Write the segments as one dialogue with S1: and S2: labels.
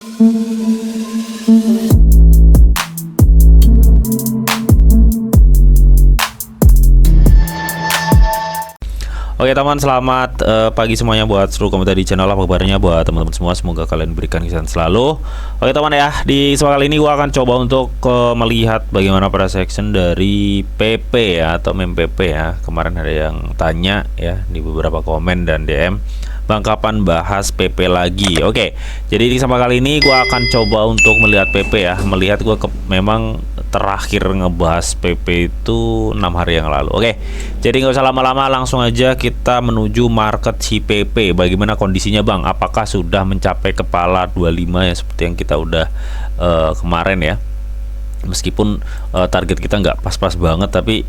S1: Oke teman, selamat pagi semuanya buat seluruh komentar di channel. Apa kabarnya buat teman-teman semua? Semoga kalian berikan kesehatan selalu. Oke teman ya, di kesempatan kali ini gua akan coba untuk melihat bagaimana price action dari PP ya, atau meme PP ya. Kemarin ada yang tanya ya di beberapa komen dan DM, Bang kapan bahas PP lagi? Oke, jadi di kesempatan kali ini gua akan coba untuk melihat PP ya. Melihat gua memang terakhir ngebahas PP itu 6 hari yang lalu. Oke, jadi nggak usah lama-lama, langsung aja kita menuju market si PP. Bagaimana kondisinya Bang? Apakah sudah mencapai kepala 25 ya seperti yang kita udah kemarin ya? Meskipun target kita nggak pas-pas banget, tapi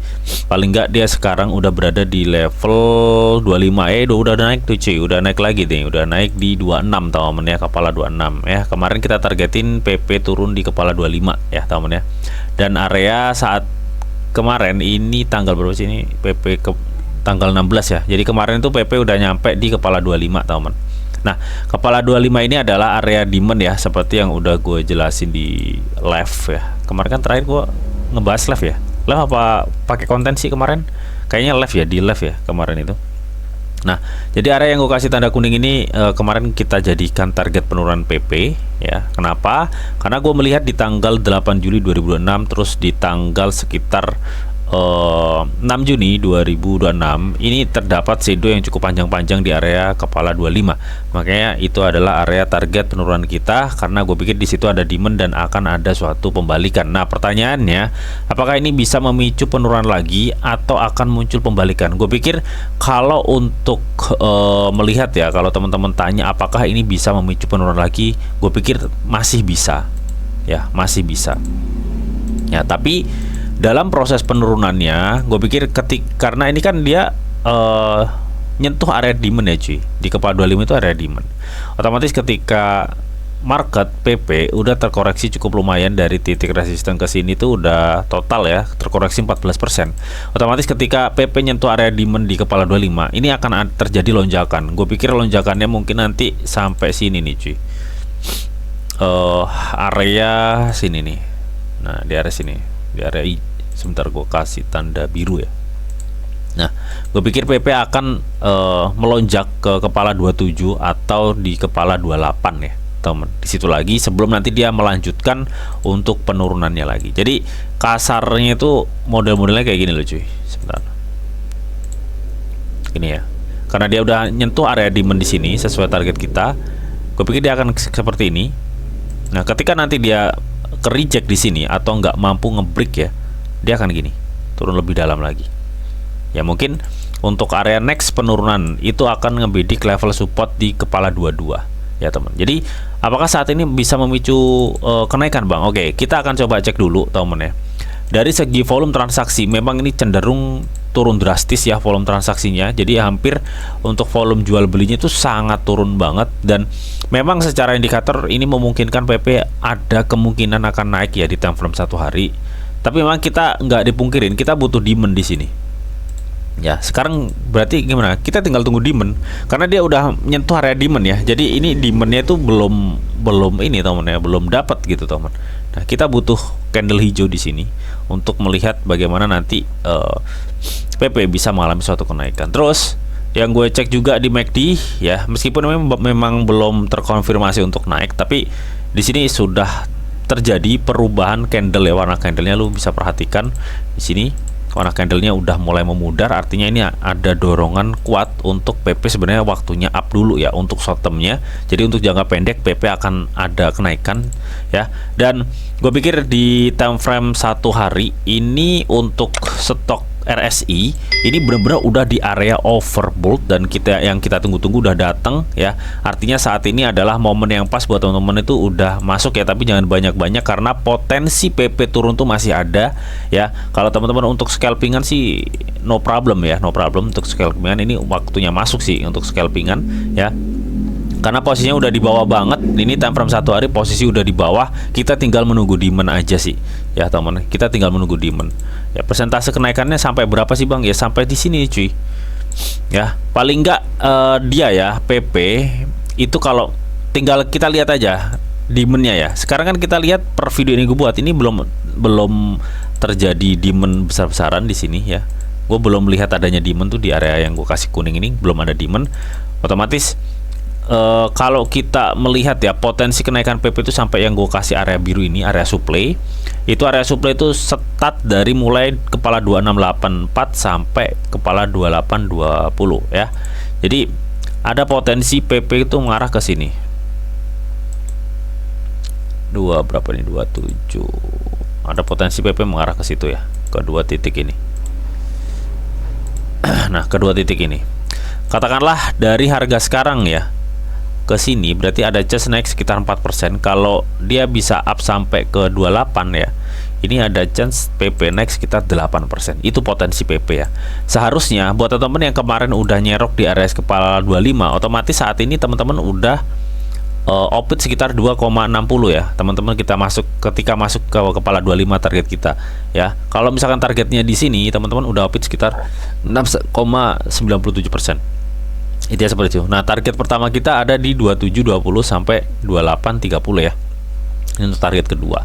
S1: paling nggak dia sekarang udah berada di level 25. Udah naik tuh cuy, udah naik lagi nih, udah naik di 26 teman ya, kepala 26 ya. Kemarin kita targetin PP turun di kepala 25 ya teman ya. Dan area saat kemarin ini tanggal berapa sih ini, PP ke tanggal 16 ya. Jadi kemarin itu PP udah nyampe di kepala 25 teman. Nah, kepala 25 ini adalah area demand ya, seperti yang udah gue jelasin di live ya. Kemarin kan terakhir gue ngebahas live ya. Live apa pakai konten sih kemarin? Kayaknya live ya, di live ya kemarin itu. Nah, jadi area yang gue kasih tanda kuning ini kemarin kita jadikan target penurunan PP ya. Kenapa? Karena gue melihat di tanggal 8 Juli 2026, terus di tanggal sekitar 6 Juni 2026 ini terdapat shadow yang cukup panjang-panjang di area kepala 25. Makanya itu adalah area target penurunan kita, karena gue pikir di situ ada demand dan akan ada suatu pembalikan. Nah, pertanyaannya, apakah ini bisa memicu penurunan lagi atau akan muncul pembalikan? Gue pikir kalau untuk melihat ya, kalau teman-teman tanya apakah ini bisa memicu penurunan lagi, gue pikir masih bisa ya, masih bisa ya. Tapi dalam proses penurunannya, gue pikir karena ini kan dia nyentuh area demand ya cuy, di kepala 25 itu area demand. Otomatis ketika market PP udah terkoreksi cukup lumayan dari titik resisten ke sini tuh udah total ya terkoreksi 14%. Otomatis ketika PP nyentuh area demand di kepala 25, ini akan terjadi lonjakan. Gue pikir lonjakannya mungkin nanti sampai sini nih cuy, area sini nih. Nah, di area sini, di area sebentar gue kasih tanda biru ya. Nah, gue pikir PP akan melonjak ke kepala 27 atau di kepala 28 ya teman. Di situ lagi sebelum nanti dia melanjutkan untuk penurunannya lagi. Jadi kasarnya itu model-modelnya kayak gini loh cuy. Sebentar. Ini ya. Karena dia udah nyentuh area demand di sini sesuai target kita. Gue pikir dia akan seperti ini. Nah, ketika nanti dia ke reject di sini atau nggak mampu ngebreak ya, dia akan gini, turun lebih dalam lagi ya. Mungkin untuk area next penurunan itu akan ngebidik level support di kepala 22 ya teman. Jadi apakah saat ini bisa memicu kenaikan Bang? Oke, kita akan coba cek dulu teman ya. Dari segi volume transaksi memang ini cenderung turun drastis ya volume transaksinya. Jadi hampir untuk volume jual belinya itu sangat turun banget, dan memang secara indikator ini memungkinkan PP ada kemungkinan akan naik ya di time frame 1 hari. Tapi memang kita nggak dipungkirin, kita butuh demand di sini. Ya, sekarang berarti gimana? Kita tinggal tunggu demand, karena dia udah nyentuh area demand ya. Jadi ini demandnya itu belum ini teman ya, belum dapat gitu teman. Nah, kita butuh candle hijau di sini untuk melihat bagaimana nanti PP bisa mengalami suatu kenaikan. Terus yang gue cek juga di MACD ya, meskipun memang belum terkonfirmasi untuk naik, tapi di sini sudah terjadi perubahan candle ya, warna candlenya lu bisa perhatikan di sini warna candlenya udah mulai memudar, artinya ini ada dorongan kuat untuk PP. Sebenarnya waktunya up dulu ya untuk short termnya. Jadi untuk jangka pendek PP akan ada kenaikan ya. Dan gue pikir di time frame 1 hari ini untuk stok RSI ini benar-benar udah di area overbought, dan yang kita tunggu-tunggu udah datang ya. Artinya saat ini adalah momen yang pas buat teman-teman itu udah masuk ya, tapi jangan banyak-banyak karena potensi PP turun tuh masih ada ya. Kalau teman-teman untuk scalpingan sih no problem ya, no problem untuk scalpingan. Ini waktunya masuk sih untuk scalpingan ya. Karena posisinya udah di bawah banget. Ini time frame 1 hari posisi udah di bawah. Kita tinggal menunggu demand aja sih ya teman. Kita tinggal menunggu demand. Ya, persentase kenaikannya sampai berapa sih Bang? Ya sampai di sini cuy. Ya, paling enggak dia ya PP itu kalau tinggal kita lihat aja demand-nya ya. Sekarang kan kita lihat per video ini gue buat ini belum terjadi demand besar-besaran di sini ya. Gue belum lihat adanya demand tuh di area yang gue kasih kuning ini, belum ada demand. Otomatis kalau kita melihat ya potensi kenaikan PP itu sampai yang gue kasih area biru ini, area supply. Itu area supply itu start dari mulai kepala 2684 sampai kepala 2820 ya. Jadi ada potensi PP itu mengarah ke sini. Berapa nih? 27. Ada potensi PP mengarah ke situ ya, ke dua titik ini. Nah, kedua titik ini. Katakanlah dari harga sekarang ya ke sini berarti ada chance naik sekitar 4%. Kalau dia bisa up sampai ke 28 ya, ini ada chance PP naik sekitar 8%. Itu potensi PP ya. Seharusnya buat teman-teman yang kemarin udah nyerok di area kepala 25, otomatis saat ini teman-teman udah opit sekitar 2,60 ya. Teman-teman kita ketika masuk ke kepala 25 target kita ya. Kalau misalkan targetnya di sini, teman-teman udah opit sekitar 6,97%. Itu ya seperti itu. Nah, target pertama kita ada di 2720 sampai 2830 ya. Ini untuk target kedua.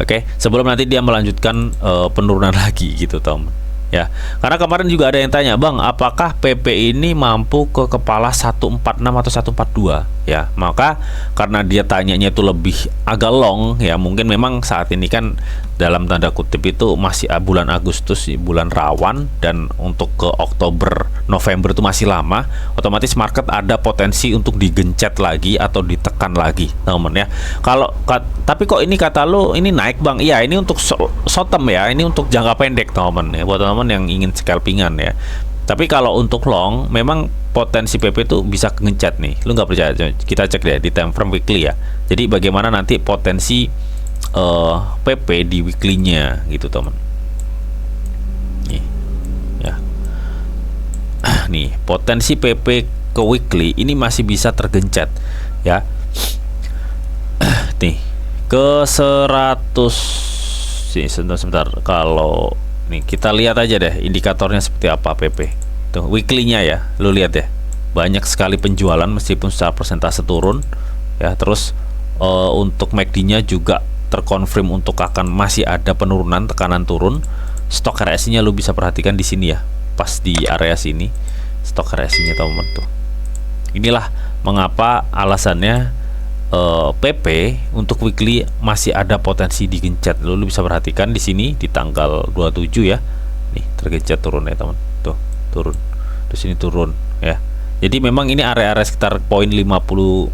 S1: Oke, sebelum nanti dia melanjutkan penurunan lagi gitu, teman. Ya, karena kemarin juga ada yang tanya, Bang, apakah PP ini mampu ke kepala 146 atau 142 ya? Maka karena dia tanyanya itu lebih agak long ya, mungkin memang saat ini kan dalam tanda kutip itu masih bulan Agustus, bulan rawan, dan untuk ke Oktober November itu masih lama. Otomatis market ada potensi untuk digencet lagi atau ditekan lagi, teman ya. Tapi kok ini kata lo ini naik, Bang? Iya, ini untuk short term ya, ini untuk jangka pendek, teman ya, buat teman yang ingin scalpingan ya. Tapi kalau untuk long, memang potensi PP itu bisa ngencet nih. Lu nggak percaya? Kita cek deh di time frame weekly ya. Jadi bagaimana nanti potensi PP di weekly-nya gitu, teman. Nih, ya. Nih, potensi PP ke weekly ini masih bisa tergencet ya. Nih, ke 100 sih, sebentar. Kalau nih kita lihat aja deh indikatornya seperti apa PP. Tuh, weekly-nya ya. Lu lihat ya. Banyak sekali penjualan meskipun secara persentase turun ya. Terus untuk MACD-nya juga terkonfirm untuk akan masih ada penurunan, tekanan turun. Stok RSI-nya lu bisa perhatikan di sini ya. Pas di area sini stok RSI-nya, teman-teman tuh. Inilah mengapa alasannya PP untuk weekly masih ada potensi digencet. Lu bisa perhatikan di sini di tanggal 27 ya. Nih, tergencet turun ya, teman. Tuh, turun. Terus ini turun ya. Jadi memang ini area-area sekitar poin 50.70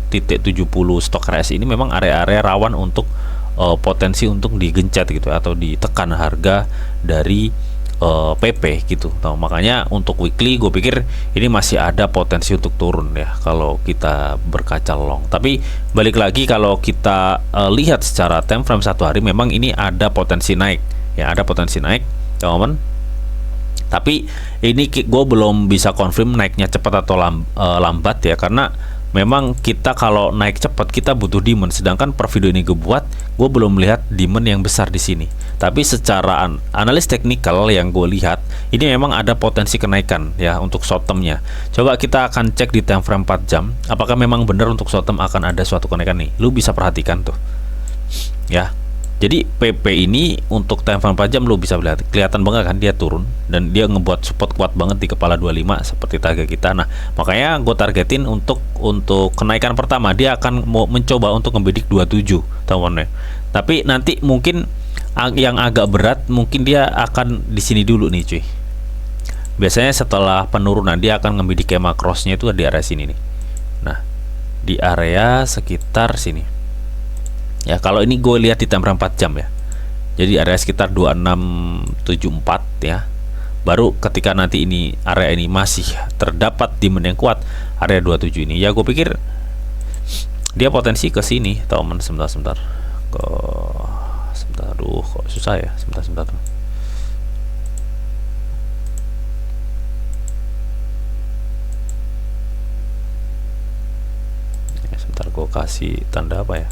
S1: stok RSI ini memang area-area rawan untuk potensi untuk digencet gitu atau ditekan harga dari PP gitu. Nah, makanya untuk weekly gue pikir ini masih ada potensi untuk turun ya kalau kita berkaca long. Tapi balik lagi kalau kita lihat secara time frame satu hari memang ini ada potensi naik ya, ada potensi naik, teman-teman. Tapi ini gue belum bisa confirm naiknya cepat atau lambat ya, karena memang kita kalau naik cepat kita butuh demand, sedangkan per video ini gue buat gue belum melihat demand yang besar di sini. Tapi secara analis teknikal yang gue lihat ini memang ada potensi kenaikan ya untuk short termnya. Coba kita akan cek di time frame 4 jam apakah memang benar untuk short term akan ada suatu kenaikan nih. Lu bisa perhatikan tuh ya. Jadi PP ini untuk time frame 4 jam lu bisa lihat kelihatan banget kan dia turun dan dia ngebuat support kuat banget di kepala 25 seperti target kita. Nah, makanya gue targetin untuk kenaikan pertama dia akan mau mencoba untuk ngebidik 27, teman-teman. Tapi nanti mungkin yang agak berat mungkin dia akan di sini dulu nih, cuy. Biasanya setelah penurunan dia akan ngebidik EMA cross-nya itu di area sini nih. Nah, di area sekitar sini. Ya, kalau ini gue lihat di time frame 4 jam ya. Jadi area sekitar 2674 ya. Baru ketika nanti ini area ini masih terdapat demand yang kuat, area 27 ini. Ya gue pikir dia potensi ke sini, teman. Sebentar. Aduh, kok susah ya. Sebentar. Ya, sebentar gue kasih tanda apa ya?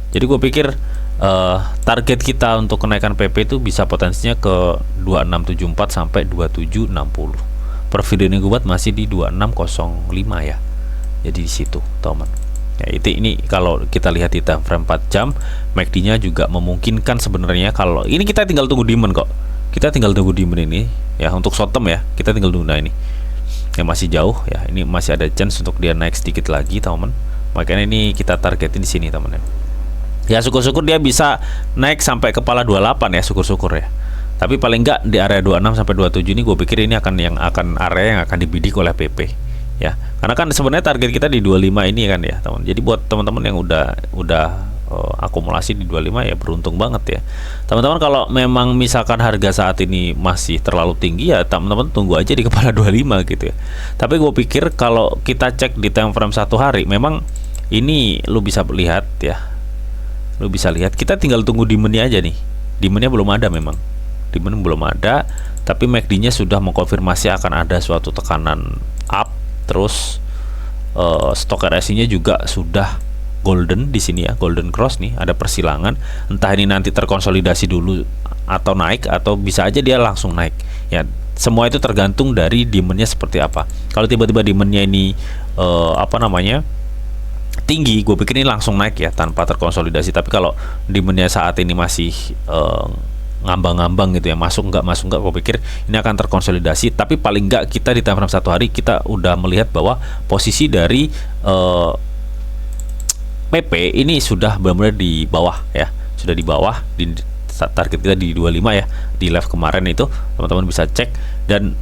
S1: Jadi gue pikir target kita untuk kenaikan PP itu bisa potensinya ke 2674 sampai 2760. Per video ini gue buat masih di 2605 ya. Jadi di situ, teman. Ya, ini kalau kita lihat di time frame 4 jam, MACD-nya juga memungkinkan sebenarnya. Kalau ini kita tinggal tunggu demand kok. Kita tinggal tunggu demand ini ya, untuk short term ya. Kita tinggal tunggu. Nah, ini yang masih jauh ya. Ini masih ada chance untuk dia naik sedikit lagi, teman. Makanya ini kita targetin di sini, teman. Ya, syukur-syukur dia bisa naik sampai kepala 28 ya, syukur-syukur ya. Tapi paling enggak di area 26 sampai 27 ini gue pikir ini akan area yang akan dibidik oleh PP ya. Karena kan sebenarnya target kita di 25 ini kan ya, teman. Jadi buat teman-teman yang udah akumulasi di 25 ya beruntung banget ya. Teman-teman kalau memang misalkan harga saat ini masih terlalu tinggi ya, teman-teman tunggu aja di kepala 25 gitu ya. Tapi gue pikir kalau kita cek di time frame 1 hari, memang ini lu bisa lihat ya. Lu bisa lihat, kita tinggal tunggu demand-nya aja nih. Demand-nya belum ada memang. Demand belum ada, tapi MACD-nya sudah mengkonfirmasi akan ada suatu tekanan up, terus stok RSI-nya juga sudah golden di sini ya, golden cross nih, ada persilangan. Entah ini nanti terkonsolidasi dulu atau naik, atau bisa aja dia langsung naik. Ya, semua itu tergantung dari demand-nya seperti apa. Kalau tiba-tiba demand-nya ini tinggi, gue pikir ini langsung naik ya tanpa terkonsolidasi. Tapi kalau demand-nya saat ini masih ngambang-ngambang gitu ya, masuk nggak, gue pikir ini akan terkonsolidasi. Tapi paling nggak kita di time frame 1 hari kita udah melihat bahwa posisi dari PP ini sudah benar-benar di bawah ya, sudah di bawah. Di target kita di 25 ya, di live kemarin itu teman-teman bisa cek. Dan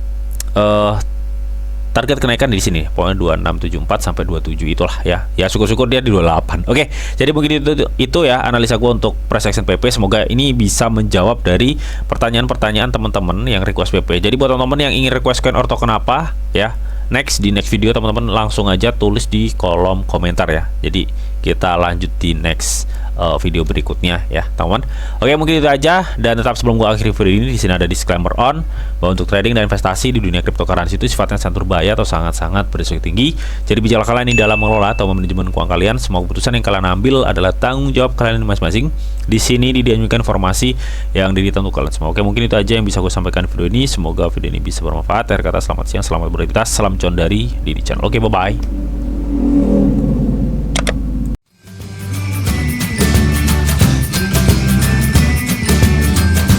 S1: target kenaikan di sini pokoknya 2674 sampai 27 itulah ya. Ya syukur-syukur dia di 28. Oke, jadi mungkin itu ya analisa gua untuk price action PP. Semoga ini bisa menjawab dari pertanyaan-pertanyaan teman-teman yang request PP. Jadi buat teman-teman yang ingin request coin orto kenapa ya, next video teman-teman langsung aja tulis di kolom komentar ya. Jadi kita lanjut di next video berikutnya ya, teman-teman. Oke, mungkin itu aja. Dan tetap sebelum gua akhiri video ini, di sini ada disclaimer on bahwa untuk trading dan investasi di dunia cryptocurrency itu sifatnya sangat berbahaya atau sangat-sangat berisiko tinggi. Jadi bijaklah kalian ini dalam mengelola atau manajemen keuangan kalian. Semua keputusan yang kalian ambil adalah tanggung jawab kalian masing-masing. Di sini dianjurkan informasi yang ditentukan kalian semua. Oke, mungkin itu aja yang bisa gue sampaikan di video ini. Semoga video ini bisa bermanfaat. Akhir kata, selamat siang, selamat beraktivitas, salam cuan dari Didi Channel. Oke, bye bye.